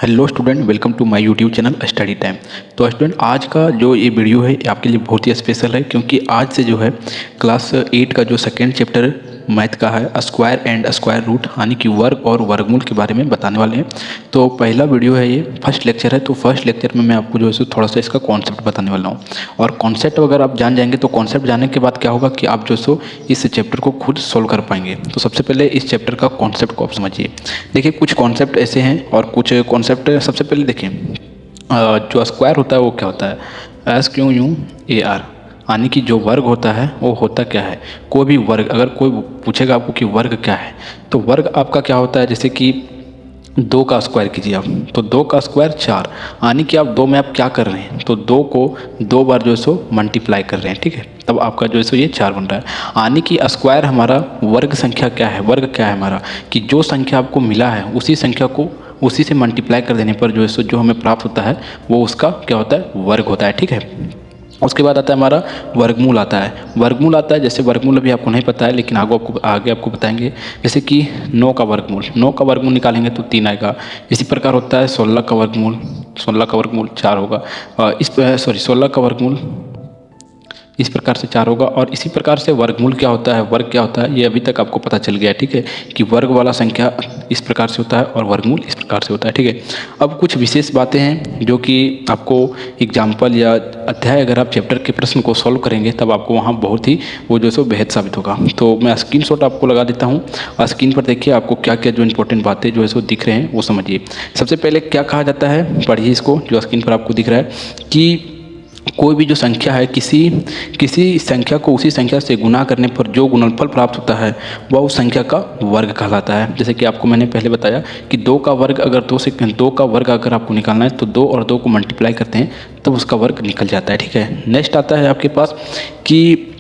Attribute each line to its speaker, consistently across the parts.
Speaker 1: Hello student, welcome to my YouTube channel study time. तो student, आज का जो ये वीडियो है ये आपके लिए बहुत ही स्पेशल है, क्योंकि आज से जो है क्लास 8 का जो सेकेंड चैप्टर मैथ का है स्क्वायर एंड स्क्वायर रूट, यानी कि वर्ग और वर्गमूल के बारे में बताने वाले हैं। तो पहला वीडियो है, ये फर्स्ट लेक्चर है। तो फर्स्ट लेक्चर में मैं आपको जो है थोड़ा सा इसका कॉन्सेप्ट बताने वाला हूँ। और कॉन्सेप्ट अगर आप जान जाएंगे तो कॉन्सेप्ट जानने के बाद क्या होगा कि आप जो सो इस चैप्टर को खुद सोल्व कर पाएंगे। तो सबसे पहले इस चैप्टर का कॉन्सेप्ट को आप समझिए। देखिए, कुछ कॉन्सेप्ट ऐसे हैं और कुछ कॉन्सेप्ट सबसे पहले देखिए, जो स्क्वायर होता है वो क्या होता है, SQUAR, यानी कि जो वर्ग होता है वो होता क्या है। कोई भी वर्ग, अगर कोई पूछेगा आपको कि वर्ग क्या है, तो वर्ग आपका क्या होता है। जैसे कि 2 का स्क्वायर कीजिए आप, तो 2 का स्क्वायर 4, यानी कि आप 2 में आप क्या कर रहे हैं, तो 2 को 2 बार जो है सो मल्टीप्लाई कर रहे हैं, ठीक है। तब आपका जो है सो ये 4 बन रहा है। यानी कि स्क्वायर हमारा वर्ग संख्या क्या है, वर्ग क्या है हमारा, कि जो संख्या आपको मिला है उसी संख्या को उसी से मल्टीप्लाई कर देने पर जो है सो जो हमें प्राप्त होता है वो उसका क्या होता है, वर्ग होता है, ठीक है। उसके बाद आता है हमारा वर्गमूल आता है। वर्गमूल आता है, जैसे वर्गमूल अभी आपको नहीं पता है लेकिन आगे आपको बताएंगे। जैसे कि 9 का वर्गमूल, 9 का वर्गमूल निकालेंगे तो 3 आएगा। इसी प्रकार होता है 16 का वर्गमूल, 16 का वर्गमूल 4 होगा। 16 का वर्गमूल इस प्रकार से 4 होगा। और इसी प्रकार से वर्गमूल क्या होता है, वर्ग क्या होता है, ये अभी तक आपको पता चल गया है, ठीक है, कि वर्ग वाला संख्या इस प्रकार से होता है और वर्गमूल इस प्रकार से होता है, ठीक है। अब कुछ विशेष बातें हैं जो कि आपको एग्जाम्पल या अध्याय, अगर आप चैप्टर के प्रश्न को सॉल्व करेंगे तब आपको वहाँ बहुत ही वो जो सो बेहद साबित होगा। तो मैं स्क्रीनशॉट आपको लगा देता हूँ, स्क्रीन पर देखिए आपको क्या क्या जो इंपॉर्टेंट बातें जो है सो दिख रहे हैं वो समझिए। सबसे पहले क्या कहा जाता है, पढ़िए इसको, जो स्क्रीन पर आपको दिख रहा है, कि कोई भी जो संख्या है, किसी संख्या को उसी संख्या से गुना करने पर जो गुणनफल प्राप्त होता है वह उस संख्या का वर्ग कहलाता है। जैसे कि आपको मैंने पहले बताया कि 2 का वर्ग अगर 2 का वर्ग अगर आपको निकालना है तो 2 और 2 को मल्टीप्लाई करते हैं तब उसका वर्ग निकल जाता है, ठीक है। नेक्स्ट आता है आपके पास कि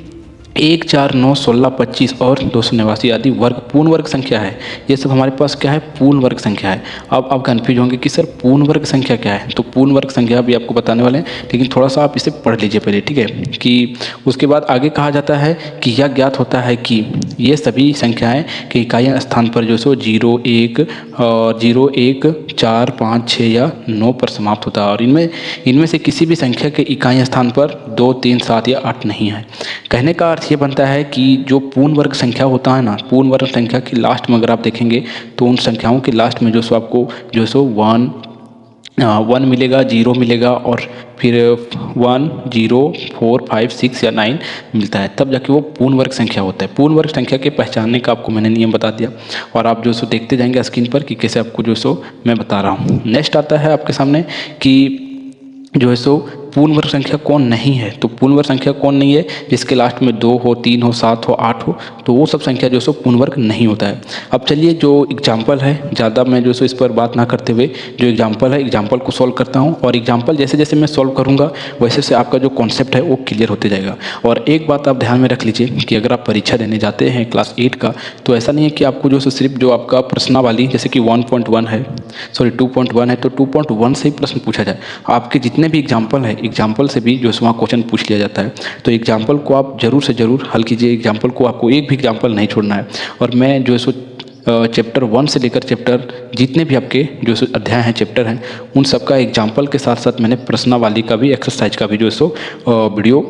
Speaker 1: 1, 4, 9, 16, 25 और 289 आदि वर्ग पूर्ण वर्ग संख्या है। ये सब हमारे पास क्या है, पूर्ण वर्ग संख्या है। अब आप कन्फ्यूज होंगे कि सर पूर्ण वर्ग संख्या क्या है, तो पूर्ण वर्ग संख्या भी आपको बताने वाले हैं, लेकिन थोड़ा सा आप इसे पढ़ लीजिए पहले, ठीक है। कि उसके बाद आगे कहा जाता है कि यह ज्ञात होता है कि ये सभी संख्याएँ के इकाइयाँ स्थान पर जो सो 0, 1 और 0, 1, 4, 5, 6 या 9 पर समाप्त होता है। और इनमें से किसी भी संख्या के इकाई स्थान पर 2, 3, 7 या 8 नहीं है। कहने का अर्थ ये बनता है कि जो पूर्ण वर्ग संख्या होता है ना, पूर्ण वर्ग संख्या की लास्ट में अगर आप देखेंगे तो उन संख्याओं के लास्ट में जो सो आपको जो सो 1 मिलेगा, 0 मिलेगा और फिर 1, 0, 4, 5, 6 या 9 मिलता है, तब जाके वो पूर्ण वर्ग संख्या होता है। पूर्ण वर्ग संख्या के पहचानने का आपको मैंने नियम बता दिया और आप जो सो देखते जाएंगे स्क्रीन पर कि कैसे आपको जो सो मैं बता रहा हूँ। नेक्स्ट आता है आपके सामने कि जो है सो पूर्ण वर्ग संख्या कौन नहीं है। तो पूर्ण वर्ग संख्या कौन नहीं है, जिसके लास्ट में 2 हो, 3 हो, 7 हो, 8 हो, तो वो सब संख्या जो सो पूर्ण वर्ग नहीं होता है। अब चलिए, जो एग्जाम्पल है, ज़्यादा मैं जो सो इस पर बात ना करते हुए जो एग्जाम्पल है, एग्जाम्पल को सॉल्व करता हूँ। और एग्जाम्पल जैसे जैसे मैं सॉल्व करूँगा वैसे से आपका जो कॉन्सेप्ट है वो क्लियर होते जाएगा। और एक बात आप ध्यान में रख लीजिए कि अगर आप परीक्षा देने जाते हैं क्लास 8 का, तो ऐसा नहीं है कि आपको जो सो सिर्फ जो आपका प्रश्नावली जैसे कि 1.1 है, 2.1 है, तो 2.1 से ही प्रश्न पूछा जाए। आपके जितने भी एग्जाम्पल है, एग्जाम्पल से भी जो है वहाँ क्वेश्चन पूछ लिया जाता है। तो एग्जाम्पल को आप जरूर से ज़रूर हल कीजिए। एग्जाम्पल को आपको एक भी एग्जाम्पल नहीं छोड़ना है। और मैं जो है सो चैप्टर 1 से लेकर चैप्टर जितने भी आपके जो सो अध्याय हैं, चैप्टर हैं, उन सबका एग्जाम्पल के साथ साथ मैंने प्रश्नावली का भी, एक्सरसाइज का भी जो है सो वीडियो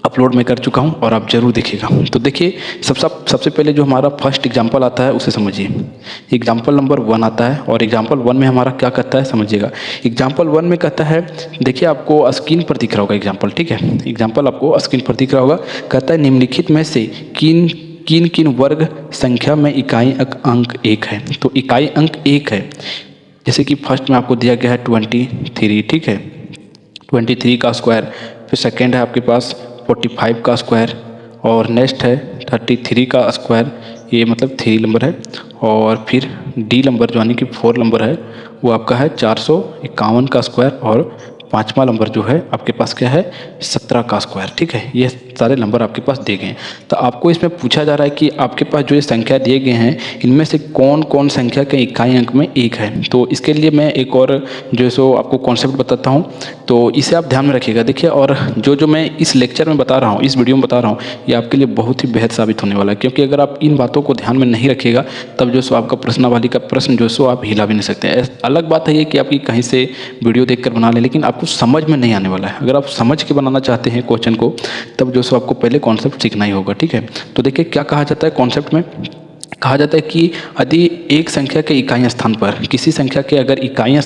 Speaker 1: अपलोड मैं कर चुका हूं और आप जरूर देखिएगा। तो देखिए, सबसे पहले जो हमारा फर्स्ट एग्जाम्पल आता है उसे समझिए। एग्जाम्पल नंबर 1 आता है और एग्जाम्पल 1 में हमारा क्या कहता है समझिएगा। एग्जाम्पल 1 में कहता है, देखिए आपको स्क्रीन पर दिख रहा होगा एग्जाम्पल, ठीक है। एग्जाम्पल आपको स्क्रीन पर दिख रहा होगा। कहता है निम्नलिखित में से किन वर्ग संख्या में इकाई अंक 1 है। तो इकाई अंक 1 है, जैसे कि फर्स्ट में आपको दिया गया है 23, ठीक है, 23 का स्क्वायर। फिर सेकेंड है आपके पास 45 का स्क्वायर और नेक्स्ट है 33 का स्क्वायर, ये मतलब 3 नंबर है। और फिर डी नंबर जो यानी कि 4 नंबर है वो आपका है 451 का स्क्वायर और पाँचवा नंबर जो है आपके पास क्या है 17 का स्क्वायर। ठीक है, ये सारे नंबर आपके पास दिए गए हैं। तो आपको इसमें पूछा जा रहा है कि आपके पास जो ये संख्या दिए गए हैं इनमें से कौन कौन संख्या के इकाई अंक में एक है। तो इसके लिए मैं एक और जो है सो आपको कॉन्सेप्ट बताता हूँ, तो इसे आप ध्यान में रखिएगा। देखिए, और जो मैं इस लेक्चर में बता रहा हूँ, इस वीडियो में बता रहा हूँ, ये आपके लिए बहुत ही बेहद साबित होने वाला है। क्योंकि अगर आप इन बातों को ध्यान में नहीं रखिएगा तब जो सो आपका प्रश्नावली का प्रश्न जो सो आप हिला भी नहीं सकते। अलग बात है ये कि आपकी कहीं से वीडियो देखकर बना लें, लेकिन आपको समझ में नहीं आने वाला है। अगर आप समझ के बनाना चाहते हैं क्वेश्चन को तब जो सो आपको पहले कॉन्सेप्ट सीखना ही होगा। ठीक है, तो देखिए क्या कहा जाता है कॉन्सेप्ट में। कहा जाता है कि यदि एक संख्या के इकाई स्थान पर, किसी संख्या के अगर इकाई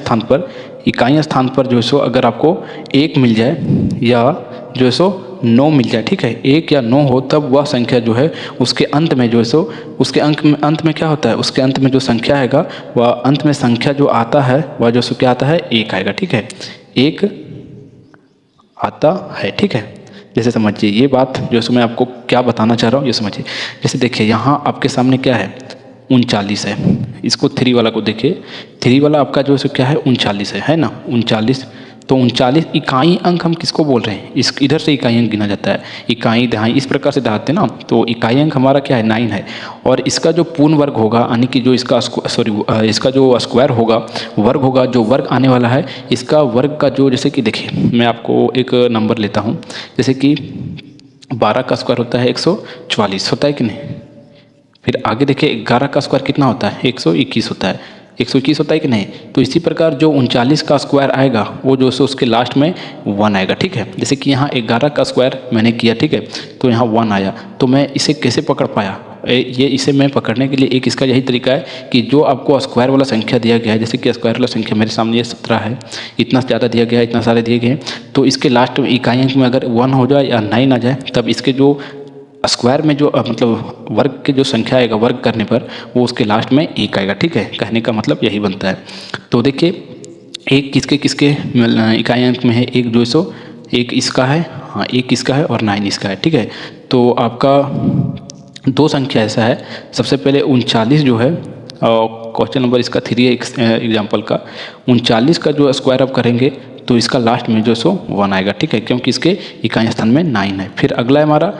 Speaker 1: स्थान पर जो है सो अगर आपको एक मिल जाए या जो है सो 9 मिल जाए, ठीक है, 1 या 9 हो, तब वह संख्या जो है उसके अंत में जो है सो उसके अंत में क्या होता है, उसके अंत में जो संख्या आएगा वह अंत में संख्या जो आता है वह जो सो क्या आता है, 1 आएगा। ठीक है, 1 आता है। ठीक है, जैसे समझिए ये बात जो सो मैं आपको क्या बताना चाह रहा हूँ ये समझिए। जैसे देखिए यहाँ आपके सामने क्या है, 39 है। इसको 3 वाला को देखिए, 3 वाला आपका जो है क्या है 39 है ना, 39। तो 39 इकाई अंक हम किसको बोल रहे हैं, इस इधर से इकाई अंक गिना जाता है, इकाई दहाई इस प्रकार से दहाते ना। तो इकाई अंक हमारा क्या है 9 है। और इसका जो पूर्ण वर्ग होगा यानी कि जो इसका इसका जो स्क्वायर होगा, वर्ग होगा, जो वर्ग आने वाला है इसका वर्ग का जो, जैसे कि देखिए मैं आपको एक नंबर लेता हूँ, जैसे कि 12 का स्क्वायर होता है 144 होता है कि नहीं। फिर आगे देखिए 11 का स्क्वायर कितना होता है 121 होता है, 121 होता है कि नहीं। तो इसी प्रकार जो 39 का स्क्वायर आएगा वो जो सो उसके लास्ट में 1 आएगा। ठीक है, जैसे कि यहाँ 11 का स्क्वायर मैंने किया, ठीक है, तो यहाँ 1 आया। तो मैं इसे कैसे पकड़ पाया, ये इसे मैं पकड़ने के लिए एक इसका यही तरीका है कि जो आपको स्क्वायर वाला संख्या दिया गया है, जैसे कि स्क्वायर वाला संख्या मेरे सामने ये 17 है, इतना ज़्यादा दिया गया है, इतना सारे दिए गए हैं, तो इसके लास्ट में इकाई अंक में अगर 1 हो जाए या 9 आ जाए तब इसके जो स्क्वायर में जो मतलब वर्ग के जो संख्या आएगा वर्ग करने पर वो उसके लास्ट में 1 आएगा। ठीक है, कहने का मतलब यही बनता है। तो देखिए एक किसके किसके इकाई अंक में है, एक जो सो एक इसका है, हाँ एक इसका है और 9 इसका है। ठीक है, तो आपका दो संख्या ऐसा है, सबसे पहले 39 जो है और क्वेश्चन नंबर इसका 3 है एग्जाम्पल का, 39 का जो स्क्वायर आप करेंगे तो इसका लास्ट में जो सो 1 आएगा। ठीक है, क्योंकि इसके इकाई स्थान में 9 है। फिर अगला हमारा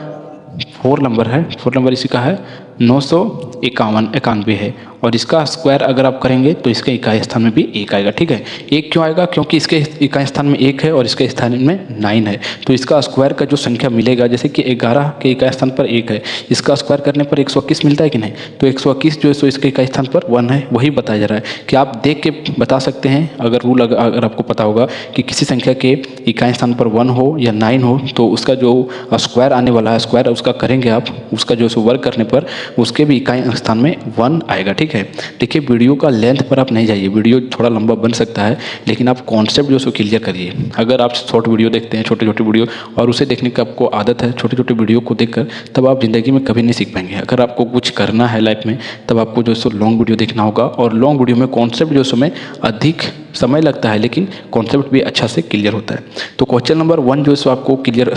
Speaker 1: 4 नंबर है, 4 नंबर इसी का है 991 है और इसका स्क्वायर अगर आप करेंगे तो इसके इकाई स्थान में भी 1 आएगा। ठीक है, 1 क्यों आएगा, क्योंकि इसके इकाई स्थान में 1 है और इसके स्थान में 9 है, तो इसका स्क्वायर का जो संख्या मिलेगा, जैसे कि 11 के इकाई स्थान पर 1 है, इसका स्क्वायर करने पर 121 मिलता है कि नहीं। तो 121 जो है सो इसके इकाई स्थान पर 1 है, वही बताया जा रहा है कि आप देख के बता सकते हैं। अगर रूल अगर आपको पता होगा कि किसी संख्या के इकाई स्थान पर 1 हो या 9 हो तो उसका जो स्क्वायर आने वाला है, स्क्वायर उसका करेंगे आप, उसका जो सो वर्ग करने पर उसके भी इकाई स्थान में 1 आएगा। ठीक है, देखिए वीडियो का लेंथ पर आप नहीं जाइए, वीडियो थोड़ा लंबा बन सकता है लेकिन आप कॉन्सेप्ट जो सो क्लियर करिए। अगर आप शॉर्ट वीडियो देखते हैं, छोटे छोटे वीडियो, और उसे देखने की आपको आदत है छोटे छोटे वीडियो को देखकर, तब आप ज़िंदगी में कभी नहीं सीख पाएंगे। अगर आपको कुछ करना है लाइफ में तब आपको जो सो लॉन्ग वीडियो देखना होगा, और लॉन्ग वीडियो में कॉन्सेप्ट जो समय अधिक समय लगता है लेकिन कॉन्सेप्ट भी अच्छा से क्लियर होता है। तो क्वेश्चन नंबर 1 जो सो आपको क्लियर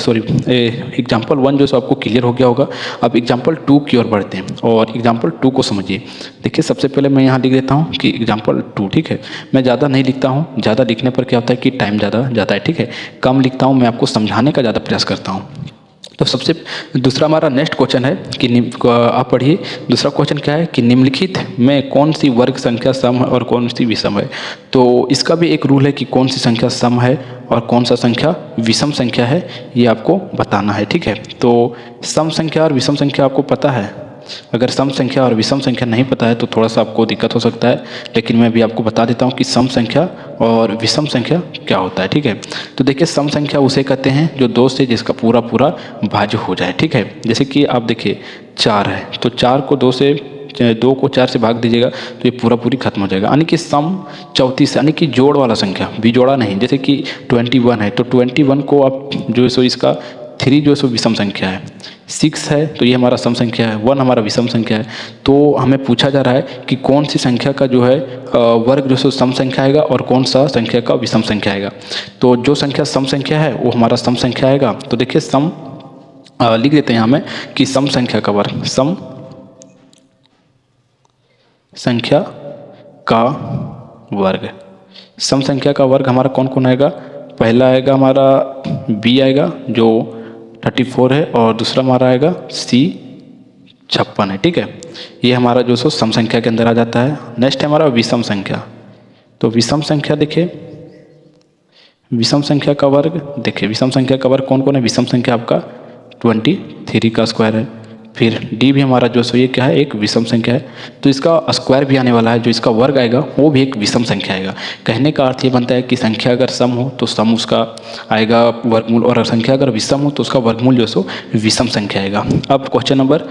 Speaker 1: एग्जाम्पल 1 जो सो आपको क्लियर हो गया होगा। अब एग्जाम्पल 2 की ओर बढ़ते हैं और एग्जाम्पल 2 को समझिए। देखिए सबसे पहले मैं यहाँ लिख देता हूँ कि एग्जाम्पल 2, ठीक है, मैं ज़्यादा नहीं लिखता हूँ, ज़्यादा लिखने पर क्या होता है कि टाइम ज़्यादा जाता है। ठीक है, कम लिखता हूँ, मैं आपको समझाने का ज़्यादा प्रयास करता हूँ। तो सबसे दूसरा हमारा नेक्स्ट क्वेश्चन है कि आप पढ़िए। दूसरा क्वेश्चन क्या है कि निम्नलिखित में कौन सी वर्ग संख्या सम है और कौन सी विषम है। तो इसका भी एक रूल है कि कौन सी संख्या सम है और कौन सा संख्या विषम संख्या है, ये आपको बताना है। ठीक है, तो सम संख्या और विषम संख्या आपको पता है। अगर सम संख्या और विषम संख्या नहीं पता है तो थोड़ा सा आपको दिक्कत हो सकता है, लेकिन मैं भी आपको बता देता हूँ कि सम संख्या और विषम संख्या क्या होता है। ठीक है, तो देखिए सम संख्या उसे कहते हैं जो 2 से जिसका पूरा पूरा भाज्य हो जाए। ठीक है, जैसे कि आप देखिए 4 है तो 4 को 2 को 4 से भाग दीजिएगा तो ये पूरा पूरी खत्म हो जाएगा। यानी कि सम 34 यानी कि जोड़ वाला संख्या, बिजोड़ा नहीं। जैसे कि 21 है तो 21 को आप जो है सो इसका 3 जो है सो विषम संख्या है, 6 है तो ये हमारा सम संख्या है, 1 हमारा विषम संख्या है। तो हमें पूछा जा रहा है कि कौन सी संख्या का जो है वर्ग जो सो सम संख्या आएगा और कौन सा संख्या का विषम संख्या आएगा। तो जो संख्या सम संख्या है वो हमारा सम संख्या आएगा। तो देखिए सम लिख देते हैं यहाँ में कि सम संख्या का वर्ग, सम संख्या का वर्ग, सम संख्या का वर्ग हमारा कौन कौन आएगा, पहला आएगा हमारा बी आएगा जो 34 है, और दूसरा हमारा आएगा सी 56 है। ठीक है, ये हमारा जो सो सम संख्या के अंदर आ जाता है। नेक्स्ट है हमारा विषम संख्या। तो विषम संख्या देखिए, विषम संख्या का वर्ग देखिए, विषम संख्या का वर्ग कौन कौन है? विषम संख्या आपका 23 का स्क्वायर है। फिर डी भी हमारा जो सो ये क्या है? एक विषम संख्या है, तो इसका स्क्वायर भी आने वाला है, जो इसका वर्ग आएगा वो भी एक विषम संख्या आएगा। कहने का अर्थ ये बनता है कि संख्या अगर सम हो तो सम उसका आएगा वर्गमूल, और संख्या अगर विषम हो तो उसका वर्गमूल जो सो विषम संख्या आएगा। अब क्वेश्चन नंबर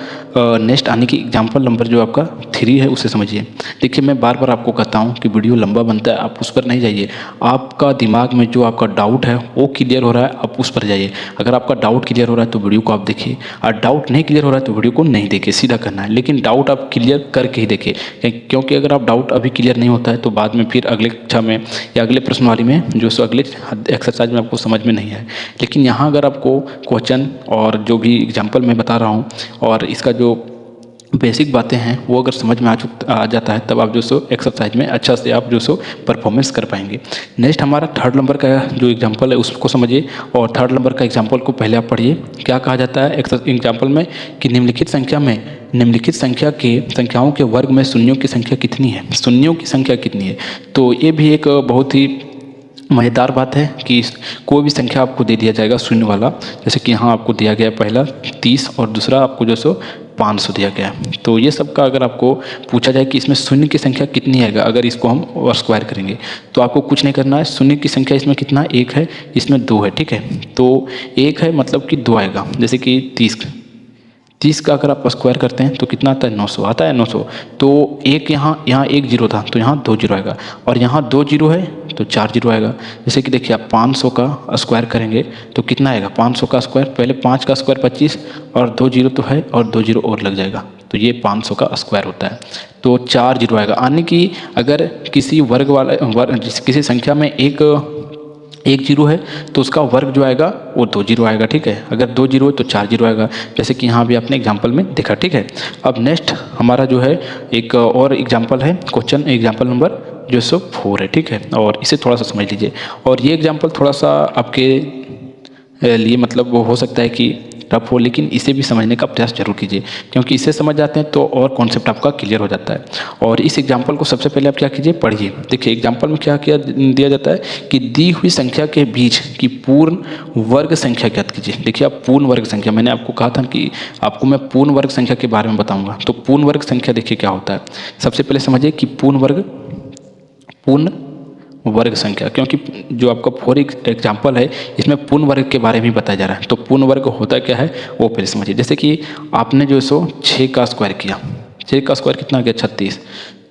Speaker 1: नेक्स्ट आने की एग्जाम्पल नंबर जो आपका 3 है उसे समझिए। देखिए, मैं बार बार आपको कहता हूँ कि वीडियो लंबा बनता है, आप उस पर नहीं जाइए। आपका दिमाग में जो आपका डाउट है वो क्लियर हो रहा है, आप उस पर जाइए। अगर आपका डाउट क्लियर हो रहा है तो वीडियो को आप देखिए, और डाउट नहीं क्लियर हो रहा है तो वीडियो को नहीं देखिए, सीधा करना है। लेकिन डाउट आप क्लियर करके ही देखिए, क्योंकि अगर आप डाउट अभी क्लियर नहीं होता है तो बाद में फिर अगले कक्षा में या अगले प्रश्नवाली में जो सो अगले एक्सरसाइज में आपको समझ में नहीं आए। लेकिन यहाँ अगर आपको क्वेश्चन और जो भी एग्जाम्पल मैं बता रहा हूँ और इसका जो बेसिक बातें हैं वो अगर समझ में आ जाता है, तब आप जो सो एक्सरसाइज में अच्छा से आप जो सो परफॉर्मेंस कर पाएंगे। नेक्स्ट हमारा थर्ड नंबर का जो एग्जांपल है उसको समझिए, और थर्ड नंबर का एग्जांपल को पहले आप पढ़िए। क्या कहा जाता है एग्जांपल में कि निम्नलिखित संख्या के संख्याओं के वर्ग में शून्यों की संख्या कितनी है? शून्यों की संख्या कितनी है? तो ये भी एक बहुत ही मज़ेदार बात है कि कोई भी संख्या आपको दे दिया जाएगा शून्य वाला, जैसे कि यहाँ आपको दिया गया पहला 30 और दूसरा आपको जो सो 500 दिया गया है। तो ये सब का अगर आपको पूछा जाए कि इसमें शून्य की संख्या कितनी आएगा अगर इसको हम स्क्वायर करेंगे, तो आपको कुछ नहीं करना है। शून्य की संख्या इसमें कितना? 1 है, इसमें 2 है। ठीक है, तो 1 है मतलब कि 2 आएगा। जैसे कि 30 का अगर आप स्क्वायर करते हैं तो कितना आता है? 900 आता है। 900 तो एक यहाँ 1 जीरो था तो यहाँ 2 जीरो आएगा, और यहाँ 2 जीरो है तो 4 जीरो आएगा। जैसे कि देखिए, आप 500 का स्क्वायर करेंगे तो कितना आएगा? 500 का स्क्वायर, पहले 5 का स्क्वायर 25 और 2 जीरो तो है और 2 जीरो और लग जाएगा, तो ये 500 का स्क्वायर होता है। तो 4 जीरो आएगा। यानी कि अगर किसी किसी संख्या में एक जीरो है तो उसका वर्ग जो आएगा वो 2 जीरो आएगा। ठीक है, अगर 2 जीरो है तो 4 जीरो आएगा, जैसे कि यहाँ भी आपने एग्जाम्पल में देखा। ठीक है, अब नेक्स्ट हमारा जो है एक और एग्जाम्पल है, क्वेश्चन एग्जाम्पल नंबर जो सो 4 है। ठीक है, और इसे थोड़ा सा समझ लीजिए, और ये एग्जाम्पल थोड़ा सा आपके लिए मतलब वो हो सकता है कि टफ हो, लेकिन इसे भी समझने का प्रयास जरूर कीजिए, क्योंकि इसे समझ जाते हैं तो और कॉन्सेप्ट आपका क्लियर हो जाता है। और इस एग्जाम्पल को सबसे पहले आप क्या कीजिए? पढ़िए। देखिए, एग्जाम्पल में क्या दिया जाता है कि दी हुई संख्या के बीच की पूर्ण वर्ग संख्या ज्ञात कीजिए। देखिए, आप पूर्ण वर्ग संख्या, मैंने आपको कहा था कि आपको मैं पूर्ण वर्ग संख्या के बारे में बताऊंगा। तो पूर्ण वर्ग संख्या देखिए क्या होता है। सबसे पहले समझिए कि पूर्ण वर्ग संख्या, क्योंकि जो आपका 4 एग्जाम्पल है इसमें पूर्ण वर्ग के बारे में बताया जा रहा है। तो पूर्ण वर्ग होता क्या है वो पहले समझिए। जैसे कि आपने जो सो 6 का स्क्वायर किया, 6 का स्क्वायर कितना आ गया? 36।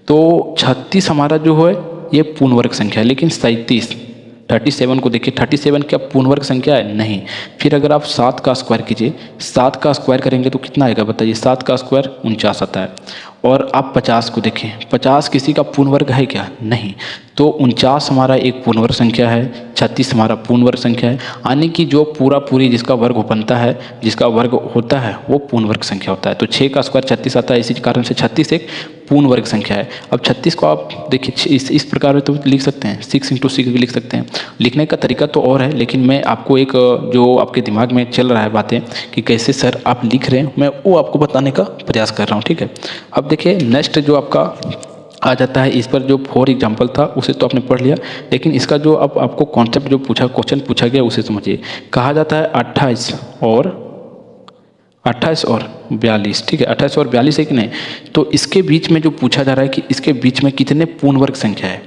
Speaker 1: तो 36 हमारा जो है ये पूर्ण वर्ग संख्या है। लेकिन 37 को देखिए, 37 क्या पूर्ण वर्ग संख्या है? नहीं। फिर अगर आप 7 का स्क्वायर कीजिए, 7 का स्क्वायर करेंगे तो कितना आएगा बताइए? 7 का स्क्वायर 49 आता है। और आप 50 को देखें, 50 किसी का पूर्ण वर्ग है क्या? नहीं। तो 49 हमारा एक पूर्ण वर्ग संख्या है, 36 हमारा पूर्ण वर्ग संख्या है। यानी कि जो पूरी जिसका वर्ग बनता है, जिसका वर्ग होता है वो पूर्ण वर्ग संख्या होता है। तो 6 का स्क्वायर 36 आता है, इसी कारण से 36 एक पूर्ण वर्ग संख्या है। अब 36 को आप देखिए इस प्रकार तो लिख सकते हैं, 6 × 6 भी लिख सकते हैं। लिखने का तरीका तो और है, लेकिन मैं आपको एक जो आपके दिमाग में चल रहा है बातें कि कैसे सर आप लिख रहे हैं, मैं वो आपको बताने का प्रयास कर रहा हूँ। ठीक है, अब देखिए नेक्स्ट जो आपका आ जाता है, इस पर जो 4 एग्जाम्पल था उसे तो आपने पढ़ लिया, लेकिन इसका जो अब आपको कॉन्सेप्ट जो क्वेश्चन पूछा गया उसे समझिए। कहा जाता है 28 और 42। ठीक है, 28 और 42 है कि नहीं? तो इसके बीच में जो पूछा जा रहा है कि इसके बीच में कितने पूर्ण वर्ग संख्या है,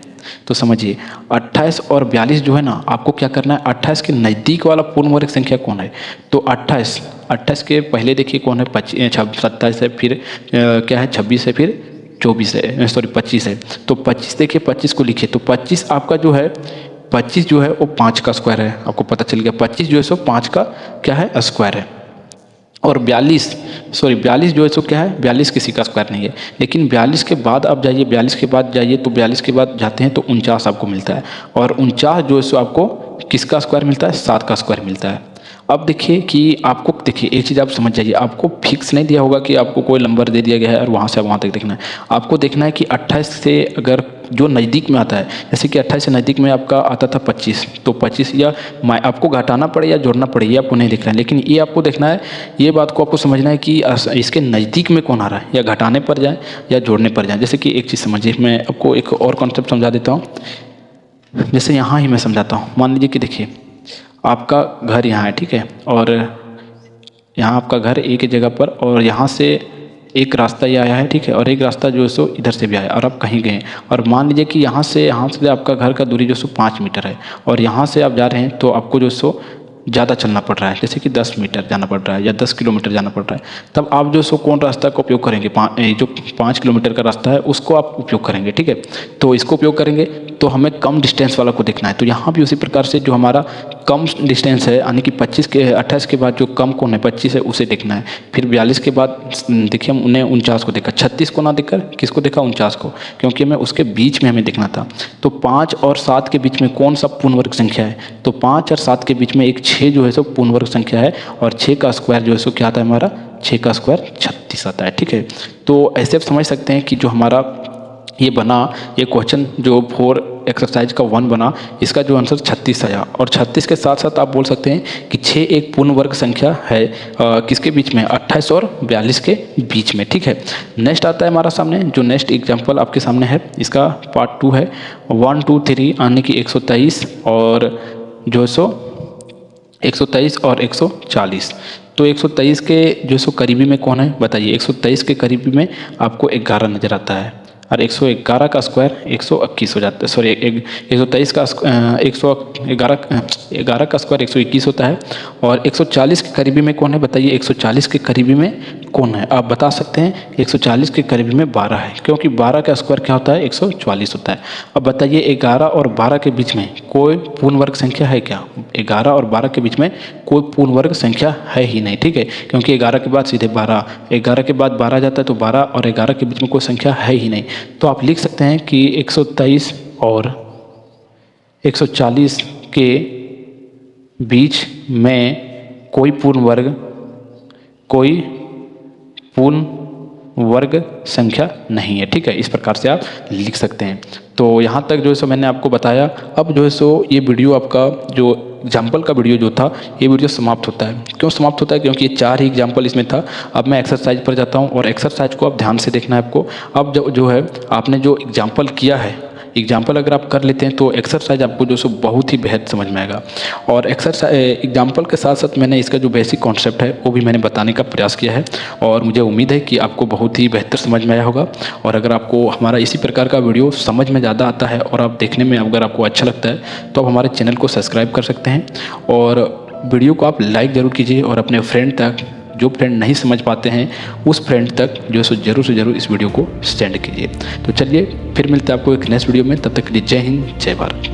Speaker 1: तो समझिए 28 और 42 जो है ना, आपको क्या करना है? 28 के नज़दीक वाला पूर्ण वर्ग संख्या कौन है? तो 28 के पहले देखिए कौन है? 27 है, फिर क्या है? 26 है, फिर 24 है, सॉरी 25 है। तो 25 देखिए, 25 को लिखिए तो 25 आपका जो है 25 जो है वो 5 का स्क्वायर है। आपको पता चल गया 25 जो है सो 5 का क्या है? स्क्वायर है। और 42 जो है सो क्या है? 42 किसी का स्क्वायर नहीं है। लेकिन 42 के बाद आप जाइए, 42 के बाद जाइए तो 42 के बाद जाते हैं तो 49 आपको मिलता है। और 49 जो है सो आपको किसका स्क्वायर मिलता है? 7 का स्क्वायर मिलता है। अब देखिए कि आपको देखिए एक चीज़ आप समझ जाइए, आपको फिक्स नहीं दिया होगा कि आपको कोई नंबर दे दिया गया है और वहाँ से वहाँ तक देखना है। आपको देखना है कि 28 से अगर जो नज़दीक में आता है, जैसे कि 28 से नज़दीक में आपका आता था 25, तो 25 या आपको घटाना पड़े या जोड़ना पड़े ये आपको नहीं देखना है, लेकिन ये आपको देखना है, ये बात को आपको समझना है कि इसके नज़दीक में कौन आ रहा है, या घटाने पर जाए या जोड़ने पर जाए। जैसे कि एक चीज़ समझिए, मैं आपको एक और कॉन्सेप्ट समझा देता हूँ। जैसे यहाँ ही मैं समझाता हूँ। मान लीजिए कि देखिए आपका घर यहाँ है, ठीक है, और यहाँ आपका घर एक ही जगह पर, और यहाँ से एक रास्ता ये आया है, ठीक है, और एक रास्ता जो है सो इधर से भी आया, और आप कहीं गए, और मान लीजिए कि यहाँ से आपका घर का दूरी जो सो 5 मीटर है, और यहाँ से आप जा रहे हैं तो आपको जो सो ज़्यादा चलना पड़ रहा है, जैसे कि 10 मीटर जाना पड़ रहा है या 10 किलोमीटर जाना पड़ रहा है। तब आप जो सो कौन रास्ता का उपयोग करेंगे, जो 5 किलोमीटर का रास्ता है उसको आप उपयोग करेंगे, ठीक है। तो इसको उपयोग करेंगे तो हमें कम डिस्टेंस वाला को देखना है। तो यहाँ भी उसी प्रकार से जो हमारा कम डिस्टेंस है, यानी कि 28 के बाद जो कम कौन है 25 है उसे देखना है। फिर 42 के बाद देखिए हम उन्हें 49 को देखा, 36 को ना देखकर किसको देखा, 49 को, क्योंकि हमें उसके बीच में हमें देखना था। तो 5 और 7 के बीच में कौन सा पूर्ण वर्ग संख्या है, तो 5 और 7 के बीच में एक 6 जो है सो पूर्ण वर्ग संख्या है, और 6 का स्क्वायर जो है सो क्या आता है हमारा, 6 का स्क्वायर 36 आता है, ठीक है। तो ऐसे आप समझ सकते हैं कि जो हमारा ये बना, ये क्वेश्चन जो 4 एक्सरसाइज का 1 बना, इसका जो आंसर 36 आया, और 36 के साथ साथ आप बोल सकते हैं कि 6 एक पूर्ण वर्ग संख्या है, किसके बीच में, 28 और 42 के बीच में, ठीक है। नेक्स्ट आता है हमारा सामने, जो नेक्स्ट एग्जाम्पल आपके सामने है, इसका पार्ट 2 है 1 2 3 यानी कि 123 और जो सो 123 और 140। तो 123 के जो सो करीबी में कौन है बताइए, 123 के करीबी में आपको 11 नज़र आता है, और 111 का स्क्वायर 121 हो जाता है, सॉरी 123 का 111 का स्क्वायर 121 होता है। और 140 के करीबी में कौन है बताइए, 140 के करीबी में कौन है, आप बता सकते हैं 140 के करीबी में 12 है, क्योंकि 12 का स्क्वायर क्या होता है, 144 होता है। अब बताइए 11 और 12 के बीच में कोई पूर्ण वर्ग संख्या है क्या, 11 और 12 के बीच में कोई पूर्ण वर्ग संख्या है ही नहीं, ठीक है, क्योंकि 11 के बाद सीधे 12, 11 के बाद 12 जाता है, तो 12 और 11 के बीच में कोई संख्या है ही नहीं। तो आप लिख सकते हैं कि 123 और 140 के बीच में कोई पूर्ण वर्ग संख्या नहीं है, ठीक है। इस प्रकार से आप लिख सकते हैं। तो यहाँ तक जो है सो मैंने आपको बताया। अब जो है सो ये वीडियो आपका जो एग्जाम्पल का वीडियो जो था, ये वीडियो समाप्त होता है। क्यों समाप्त होता है, क्योंकि ये 4 ही एग्जाम्पल इसमें था। अब मैं एक्सरसाइज पर जाता हूँ, और एक्सरसाइज को आप ध्यान से देखना है आपको। अब जो है आपने जो एग्जाम्पल किया है, एग्जाम्पल अगर आप कर लेते हैं तो एक्सरसाइज आपको जो सो बहुत ही बेहद समझ में आएगा। और एक्सरसाइज एग्जाम्पल के साथ साथ मैंने इसका जो बेसिक कॉन्सेप्ट है वो भी मैंने बताने का प्रयास किया है, और मुझे उम्मीद है कि आपको बहुत ही बेहतर समझ में आया होगा। और अगर आपको हमारा इसी प्रकार का वीडियो समझ में ज़्यादा आता है और आप देखने में अगर आपको अच्छा लगता है तो आप हमारे चैनल को सब्सक्राइब कर सकते हैं, और वीडियो को आप लाइक ज़रूर कीजिए, और अपने फ्रेंड तक, जो फ्रेंड नहीं समझ पाते हैं उस फ्रेंड तक जो सो ज़रूर से ज़रूर इस वीडियो को सेंड कीजिए। तो चलिए फिर मिलते हैं आपको एक नेक्स्ट वीडियो में, तब तक के लिए जय हिंद, जय भारत।